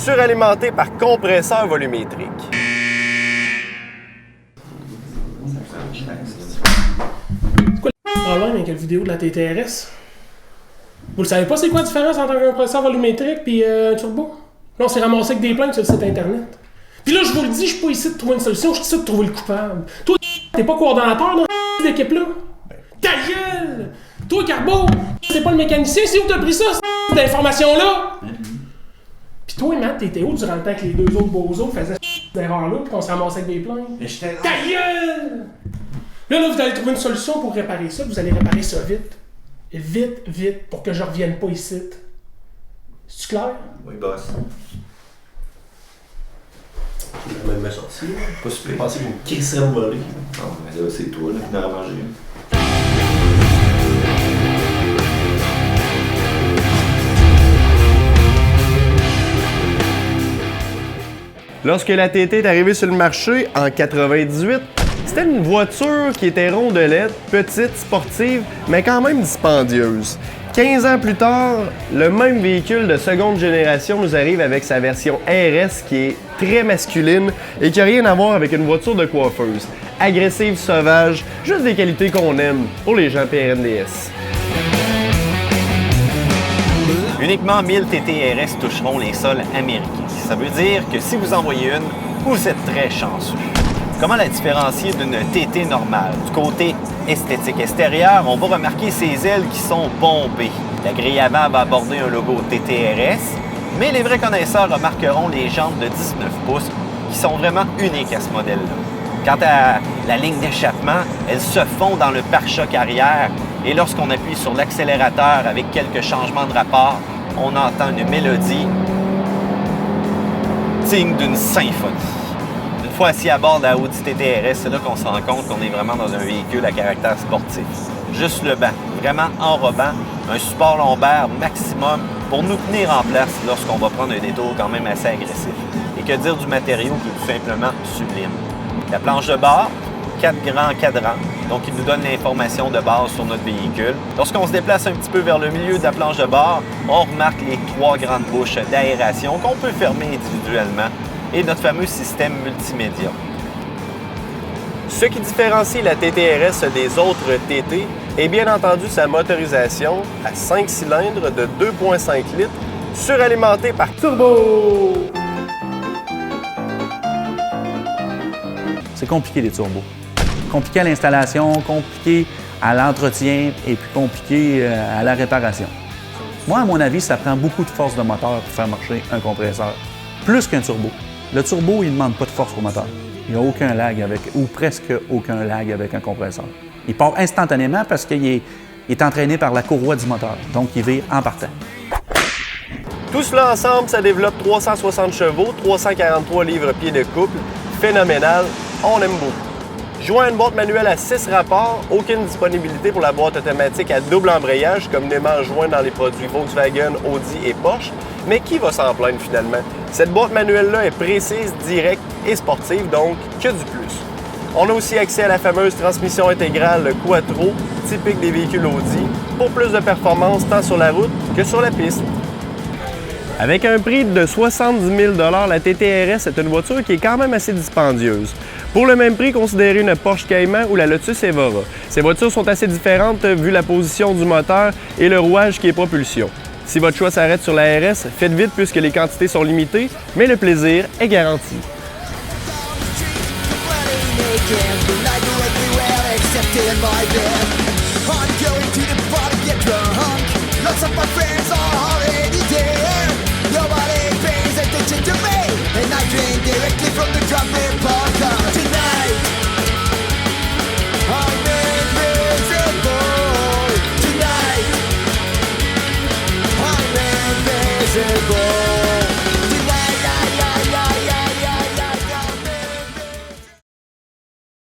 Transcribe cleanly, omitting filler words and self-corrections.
suralimenté par compresseur volumétrique. C'est quoi le problème avec la vidéo de la TTRS? Vous le savez pas, c'est quoi la différence entre un compresseur volumétrique et un turbo? Là, on s'est ramassé avec des plaintes sur le site internet. Puis là, je vous le dis, je suis pas ici de trouver une solution, je suis ici de trouver le coupable. Toi, t'es pas coordonnateur dans cette équipe-là? Ta gueule! Toi, Carbo, t'es pas le mécanicien, c'est où t'as pris ça, cette information-là? Pis toi, Matt, t'étais où durant le temps que les deux autres bozos faisaient cette erreur-là pis qu'on se ramassait avec des plaintes? Ta gueule! Là, vous allez trouver une solution pour réparer ça, vous allez réparer ça vite. Vite, vite, pour que je revienne pas ici. C'est-tu clair? Oui, boss. J'ai même sorti, là. Pas super. Je pensais qu'une crisserait me voler. Non, mais là, c'est toi, là, qui n'as mangé. Lorsque la TT est arrivée sur le marché en 98, c'était une voiture qui était rondelette, petite, sportive, mais quand même dispendieuse. 15 ans plus tard, le même véhicule de seconde génération nous arrive avec sa version RS qui est très masculine et qui n'a rien à voir avec une voiture de coiffeuse. Agressive, sauvage, juste des qualités qu'on aime pour les gens PRNDS. Uniquement 1000 TTRS toucheront les sols américains. Ça veut dire que si vous en voyez une, vous êtes très chanceux. Comment la différencier d'une TT normale? Du côté esthétique extérieur, on va remarquer ses ailes qui sont bombées. La grille avant va aborder un logo TTRS, mais les vrais connaisseurs remarqueront les jantes de 19 pouces qui sont vraiment uniques à ce modèle-là. Quant à la ligne d'échappement, elle se fond dans le pare-choc arrière et lorsqu'on appuie sur l'accélérateur avec quelques changements de rapport, on entend une mélodie digne d'une symphonie. Une fois assis à bord de la Audi TTRS, c'est là qu'on se rend compte qu'on est vraiment dans un véhicule à caractère sportif. Juste le banc, vraiment enrobant, un support lombaire maximum pour nous tenir en place lorsqu'on va prendre un détour quand même assez agressif. Et que dire du matériau qui est tout simplement sublime. La planche de bord, 4 grands cadrans, donc il nous donne l'information de base sur notre véhicule. Lorsqu'on se déplace un petit peu vers le milieu de la planche de bord, on remarque les 3 grandes bouches d'aération qu'on peut fermer individuellement et notre fameux système multimédia. Ce qui différencie la TTRS des autres TT est bien entendu sa motorisation à 5 cylindres de 2,5 litres, suralimentée par turbo. C'est compliqué les turbos. Compliqué à l'installation, compliqué à l'entretien et puis compliqué à la réparation. Moi, à mon avis, ça prend beaucoup de force de moteur pour faire marcher un compresseur, plus qu'un turbo. Le turbo, il ne demande pas de force au moteur. Il n'y a aucun lag avec, ou presque aucun lag avec un compresseur. Il part instantanément parce qu'il est entraîné par la courroie du moteur, donc il vire en partant. Tout cela ensemble, ça développe 360 chevaux, 343 livres-pieds de couple. Phénoménal, on aime beaucoup. Joint à une boîte manuelle à 6 rapports, aucune disponibilité pour la boîte automatique à double embrayage, communément joint dans les produits Volkswagen, Audi et Porsche. Mais qui va s'en plaindre finalement? Cette boîte manuelle-là est précise, directe et sportive, donc que du plus. On a aussi accès à la fameuse transmission intégrale Quattro, typique des véhicules Audi, pour plus de performance tant sur la route que sur la piste. Avec un prix de 70 000 $, la TTRS est une voiture qui est quand même assez dispendieuse. Pour le même prix, considérez une Porsche Cayman ou la Lotus Evora. Ces voitures sont assez différentes vu la position du moteur et le rouage qui est propulsion. Si votre choix s'arrête sur la RS, faites vite puisque les quantités sont limitées, mais le plaisir est garanti. I'm going to the party, get drunk. Lots of my friends are already there.